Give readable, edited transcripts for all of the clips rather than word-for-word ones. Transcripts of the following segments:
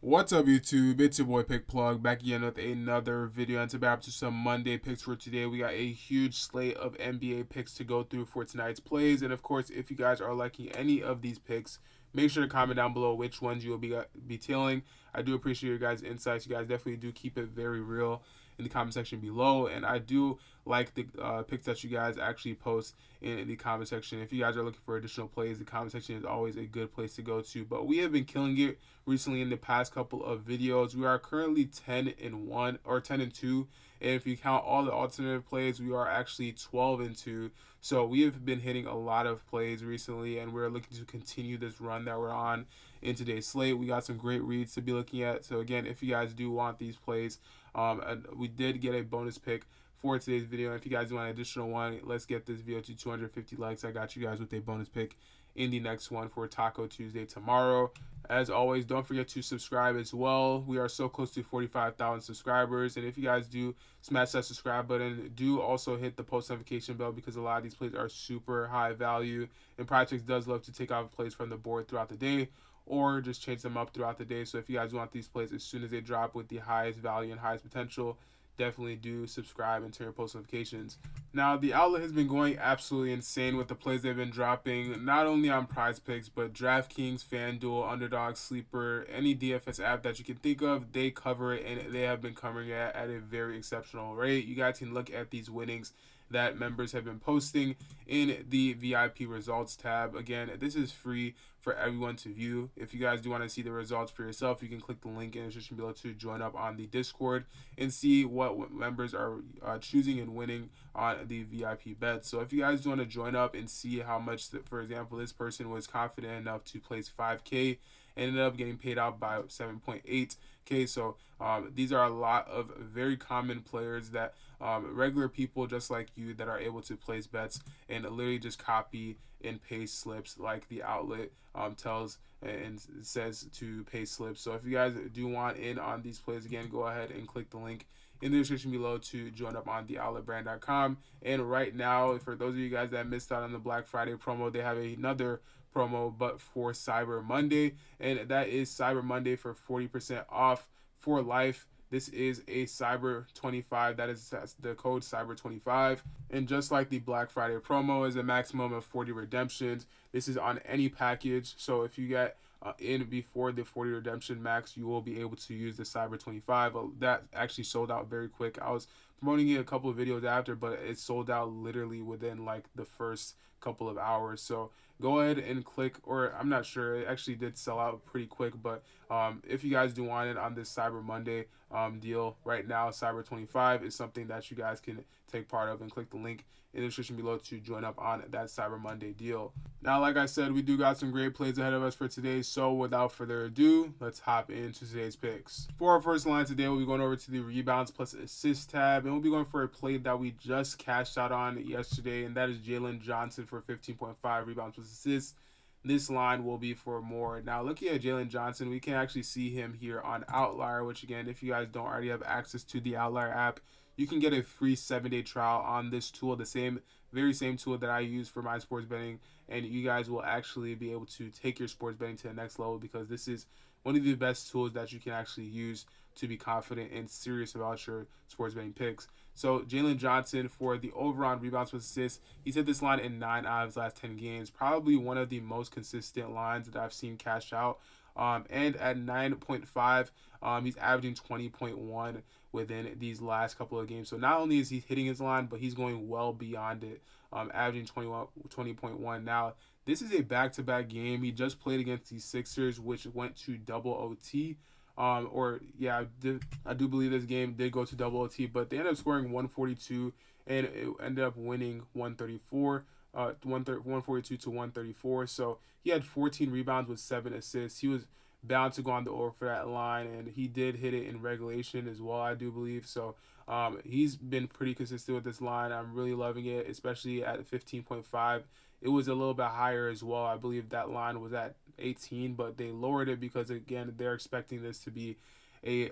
What's up, YouTube? It's your boy Pick Plug back again with another video, and to back up to some Monday picks for today. We got a huge slate of NBA picks to go through for tonight's plays, and of course, if you guys are liking any of these picks, make sure to comment down below which ones you will be tailing. I do appreciate your guys' insights. You guys definitely do keep it very real in the comment section below, and I do like the picks that you guys actually post in the comment section. If you guys are looking for additional plays, the comment section is always a good place to go to. But we have been killing it recently in the past couple of videos. We are currently 10-1 or 10-2, and if you count all the alternative plays, we are actually 12-2. So we have been hitting a lot of plays recently, and we're looking to continue this run that we're on in today's slate. We got some great reads to be looking at. So again, if you guys do want these plays, we did get a bonus pick for today's video. If you guys want an additional one, let's get this video to 250 likes. I got you guys with a bonus pick in the next one for Taco Tuesday tomorrow. As always, don't forget to subscribe as well. We are so close to 45,000 subscribers, and if you guys do smash that subscribe button, do also hit the post notification bell, because a lot of these plays are super high value, and PRIZEPICKS does love to take off plays from the board throughout the day, or just change them up throughout the day. So if you guys want these plays as soon as they drop with the highest value and highest potential, definitely do subscribe and turn your post notifications. Now, the outlet has been going absolutely insane with the plays they've been dropping, not only on PrizePicks, but DraftKings, FanDuel, Underdog, Sleeper, any DFS app that you can think of, they cover it, and they have been covering it at a very exceptional rate. You guys can look at these winnings that members have been posting in the VIP results tab. Again, this is free for everyone to view. If you guys do want to see the results for yourself, you can click the link in the description below to join up on the Discord and see what members are choosing and winning on the VIP bets. So if you guys want to join up and see how much, for example, this person was confident enough to place 5K, ended up getting paid out by 7.8K. So these are a lot of very common players that regular people just like you that are able to place bets and literally just copy and paste slips like the outlet tells and says to paste slips. So if you guys do want in on these plays, again, go ahead and click the link in the description below to join up on theoutletbrand.com. And right now, for those of you guys that missed out on the Black Friday promo, they have another promo but for Cyber Monday, and that is Cyber Monday for 40% off for life. This is a Cyber 25. That's the code Cyber 25. And just like the Black Friday promo is a maximum of 40 redemptions. This is on any package. So if you get in before the 40 redemption max, you will be able to use the Cyber 25. That actually sold out very quick. I was promoting it a couple of videos after, but it sold out literally within like the first couple of hours. So go ahead and click, or I'm not sure, it actually did sell out pretty quick, but if you guys do want it on this Cyber Monday deal right now, Cyber 25 is something that you guys can take part of, and click the link in the description below to join up on that Cyber Monday deal. Now, like I said, we do got some great plays ahead of us for today, so without further ado, let's hop into today's picks. For our first line today, we'll be going over to the rebounds plus assist tab, and we'll be going for a play that we just cashed out on yesterday, and that is Jaylen Johnson for 15.5 rebounds plus assists. This line will be for more. Now, looking at Jaylen Johnson, we can actually see him here on Outlier, which, again, if you guys don't already have access to the Outlier app, you can get a free 7-day trial on this tool, the very same tool that I use for my sports betting, and you guys will actually be able to take your sports betting to the next level, because this is one of the best tools that you can actually use to be confident and serious about your sports betting picks. So Jaylen Johnson, for the over on rebounds plus assists, he's hit this line in 9 out of his last 10 games. Probably one of the most consistent lines that I've seen cash out. And at 9.5, he's averaging 20.1 within these last couple of games. So not only is he hitting his line, but he's going well beyond it, averaging 20.1. Now, this is a back-to-back game. He just played against the Sixers, which went to double OT. I do believe this game did go to double OT, but they ended up scoring 142, and it ended up winning 134. 142 to 134. So he had 14 rebounds with 7 assists. He was bound to go on the over for that line, and he did hit it in regulation as well, I do believe. So he's been pretty consistent with this line. I'm really loving it, especially at 15.5. It was a little bit higher as well. I believe that line was at 18, but they lowered it because, again, they're expecting this to be a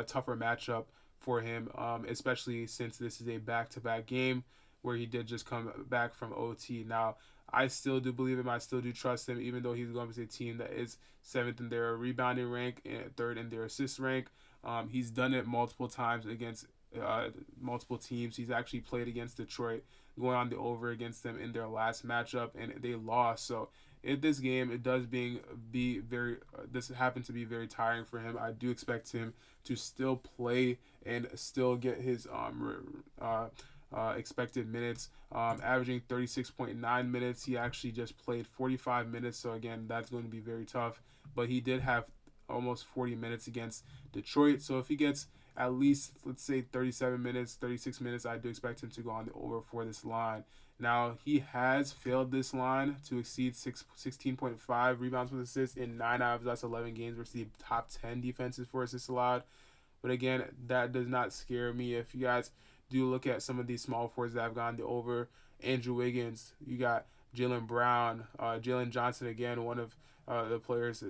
tougher matchup for him, especially since this is a back-to-back game where he did just come back from OT. Now, I still do believe him. I still do trust him, even though he's going to be a team that is 7th in their rebounding rank and 3rd in their assist rank. He's done it multiple times against multiple teams. He's actually played against Detroit, going on the over against them in their last matchup, and they lost. So in this game, it does be very. This happened to be very tiring for him. I do expect him to still play and still get his expected minutes, averaging 36.9 minutes. He actually just played 45 minutes, so again, that's going to be very tough. But he did have almost 40 minutes against Detroit, so if he gets at least, let's say, 37 minutes, 36 minutes, I do expect him to go on the over for this line. Now, he has failed this line to exceed 16.5 rebounds with assists in 9 out of his last 11 games versus the top 10 defenses for assists allowed. But again, that does not scare me. If you guys do look at some of these small forwards that have gone the over, Andrew Wiggins, you got Jaylen Brown, Jaylen Johnson, again, one of the players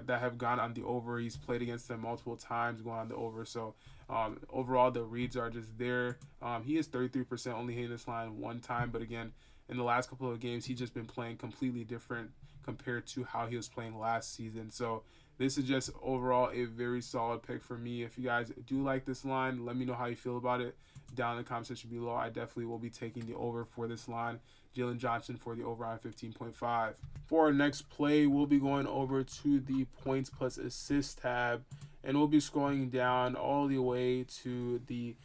that have gone on the over. He's played against them multiple times going on the over. So overall, the reads are just there. He is 33% only hitting this line one time. But again, in the last couple of games, he's just been playing completely different compared to how he was playing last season. So this is just overall a very solid pick for me. If you guys do like this line, let me know how you feel about it down in the comment section below. I definitely will be taking the over for this line. Jaylen Johnson for the over on 15.5. For our next play, we'll be going over to the points plus assist tab, and we'll be scrolling down all the way to the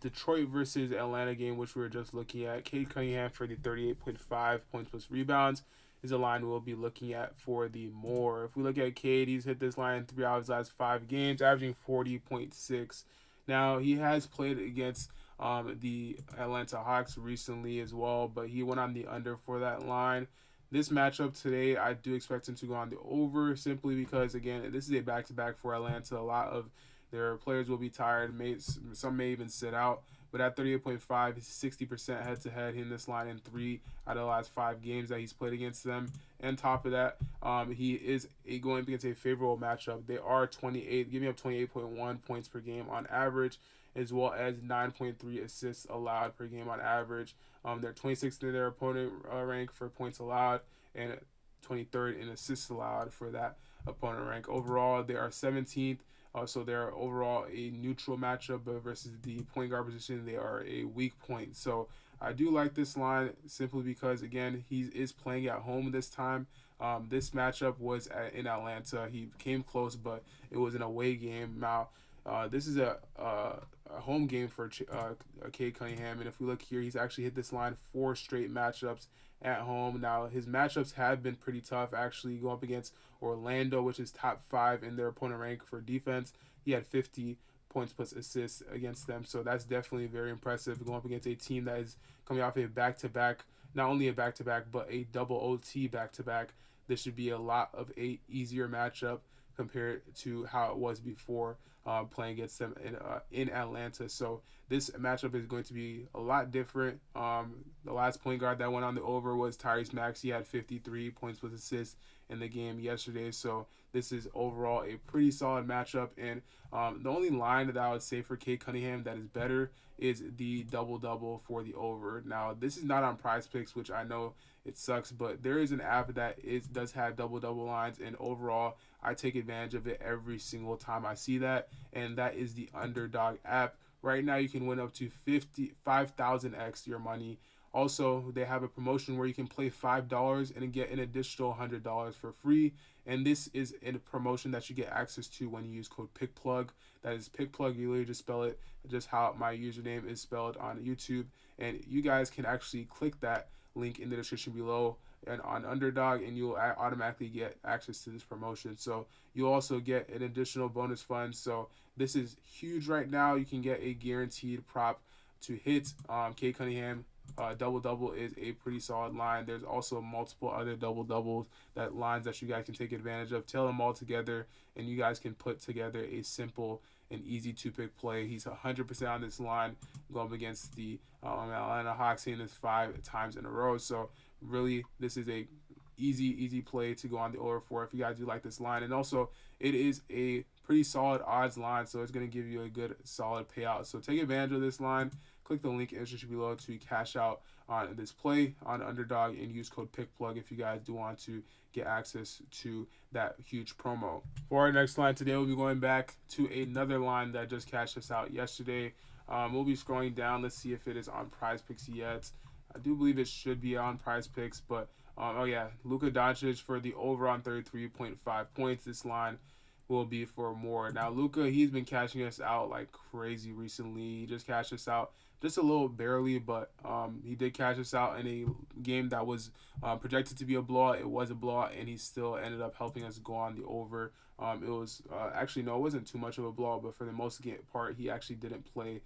Detroit versus Atlanta game, which we were just looking at. Cade Cunningham for the 38.5 points plus rebounds is a line we'll be looking at for the more. If we look at Cade, he's hit this line 3 out of his last 5 games, averaging 40.6. Now, he has played against the Atlanta Hawks recently as well, but he went on the under for that line. This matchup today, I do expect him to go on the over simply because, again, this is a back-to-back for Atlanta. A lot of their players will be tired. Some may even sit out. But at 38.5, he's 60% head-to-head in this line in 3 out of the last 5 games that he's played against them. And top of that, he is going against a favorable matchup. They are giving up 28.1 points per game on average, as well as 9.3 assists allowed per game on average. They're 26th in their opponent rank for points allowed and 23rd in assists allowed for that opponent rank. Overall, they are 17th. So they're overall a neutral matchup, but versus the point guard position, they are a weak point. So I do like this line simply because, again, he is playing at home this time. This matchup was in Atlanta. He came close, but it was an away game. Now, this is a home game for Cade Cunningham, and if we look here, he's actually hit this line 4 straight matchups at home. Now, his matchups have been pretty tough, actually, going up against Orlando, which is top 5 in their opponent rank for defense. He had 50 points plus assists against them, so that's definitely very impressive going up against a team that is coming off a back-to-back, not only a back-to-back, but a double OT back-to-back. This should be a lot of a easier matchup compared to how it was before playing against them in Atlanta. So this matchup is going to be a lot different. The last point guard that went on the over was Tyrese Maxey. He had 53 points with assists in the game yesterday. So this is overall a pretty solid matchup. And the only line that I would say for Cade Cunningham that is better is the double-double for the over. Now, this is not on PrizePicks, which I know it sucks, but there is an app that does have double-double lines, and overall, I take advantage of it every single time I see that, and that is the Underdog app. Right now, you can win up to 5,000x your money. Also, they have a promotion where you can play $5 and get an additional $100 for free. And this is a promotion that you get access to when you use code PICKPLUG. That is PICKPLUG. You literally just spell it just how my username is spelled on YouTube. And you guys can actually click that link in the description below and on Underdog, and you'll automatically get access to this promotion. So you'll also get an additional bonus fund. So this is huge right now. You can get a guaranteed prop to hit. Cade Cunningham double-double is a pretty solid line. There's also multiple other double-doubles, that lines that you guys can take advantage of. Tail them all together, and you guys can put together a simple and easy 2-pick play. He's 100% on this line going up against the Atlanta Hawks, seeing this 5 times in a row. So really, this is a easy play to go on the over for if you guys do like this line. And also, it is a pretty solid odds line, so it's going to give you a good solid payout. So take advantage of this line. click the link in the description below to cash out on this play on Underdog and use code PICKPLUG if you guys do want to get access to that huge promo. For our next line today, we'll be going back to another line that just cashed us out yesterday. We'll be scrolling down. Let's see if it is on PrizePicks yet. I do believe it should be on PrizePicks, but oh yeah, Luka Doncic for the over on 33.5 points. This line will be for more. Now Luka, he's been cashing us out like crazy recently. He just cashed us out just a little barely, but he did cash us out in a game that was projected to be a blowout. It was a blowout, and he still ended up helping us go on the over. It was actually, no, it wasn't too much of a blowout, but for the most part, he actually didn't play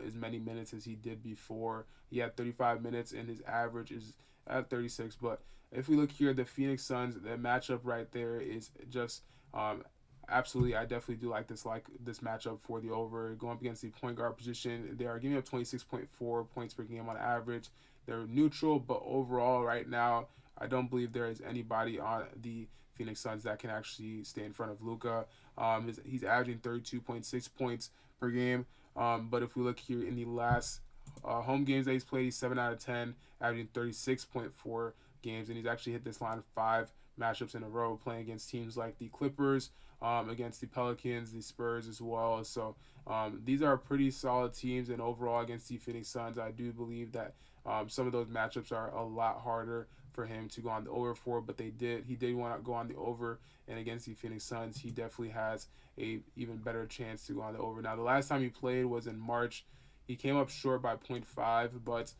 as many minutes as he did before. He had 35 minutes, and his average is at 36. But if we look here, the Phoenix Suns, the matchup right there is just absolutely, I definitely do like this matchup for the over. Going up against the point guard position, they are giving up 26.4 points per game on average. They're neutral, but overall right now, I don't believe there is anybody on the Phoenix Suns that can actually stay in front of Luka. He's averaging 32.6 points per game. But if we look here in the last home games that he's played, he's 7 out of 10, averaging 36.4 games, and he's actually hit this line 5 matchups in a row, playing against teams like the Clippers, against the Pelicans, the Spurs as well. So these are pretty solid teams, and overall against the Phoenix Suns, I do believe that some of those matchups are a lot harder for him to go on the over for, but he did want to go on the over, and against the Phoenix Suns, he definitely has a even better chance to go on the over. Now, the last time he played was in March. He came up short by 0.5, but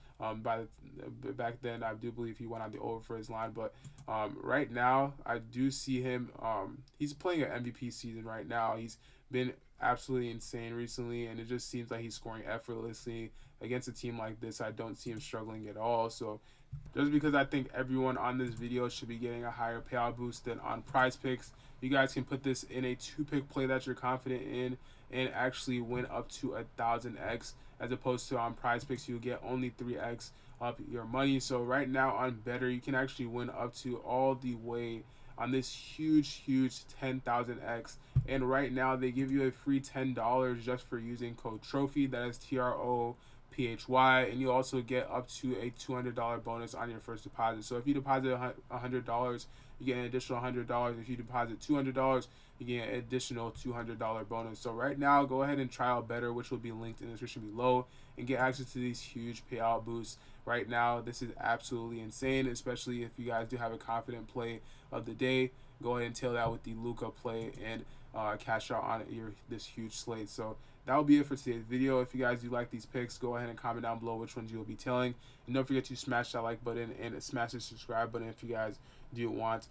back then I do believe he went on the over for his line. But right now I do see him. He's playing an MVP season right now. He's been absolutely insane recently, and it just seems like he's scoring effortlessly against a team like this. I don't see him struggling at all. So just because I think everyone on this video should be getting a higher payout boost than on PrizePicks, you guys can put this in a 2-pick play that you're confident in and actually win up to 1,000x, as opposed to on PrizePicks you get only 3x up your money. So right now on Better, you can actually win up to all the way on this huge 10,000x, and right now they give you a free $10 just for using code TROPHY. That is TROPHY, and you also get up to a $200 bonus on your first deposit. So if you deposit $100, you get an additional $100. If you deposit $200, you get an additional $200 bonus. So right now, go ahead and try out Better, which will be linked in the description below, and get access to these huge payout boosts. Right now, this is absolutely insane, especially if you guys do have a confident play of the day. Go ahead and tail that with the Luka play and cash out on this huge slate. So that will be it for today's video. If you guys do like these picks, go ahead and comment down below which ones you will be tailing. And don't forget to smash that like button and smash the subscribe button if you guys do want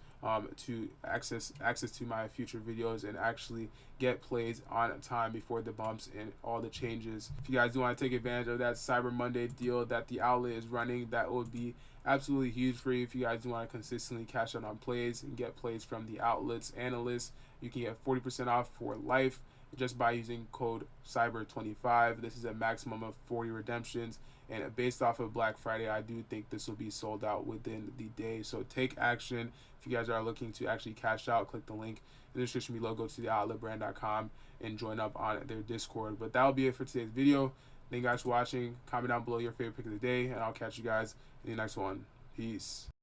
to access to my future videos and actually get plays on time before the bumps and all the changes. If you guys do want to take advantage of that Cyber Monday deal that the outlet is running, that would be absolutely huge for you. If you guys do want to consistently cash out on plays and get plays from the outlets analysts, you can get 40% off for life just by using code CYBER25. This is a maximum of 40 redemptions, and based off of Black Friday, I do think this will be sold out within the day. So take action. If you guys are looking to actually cash out, click the link in the description below. Go to theoutletbrand.com and join up on their Discord. But that will be it for today's video. Thank you guys for watching. Comment down below your favorite pick of the day, and I'll catch you guys in the next one. Peace.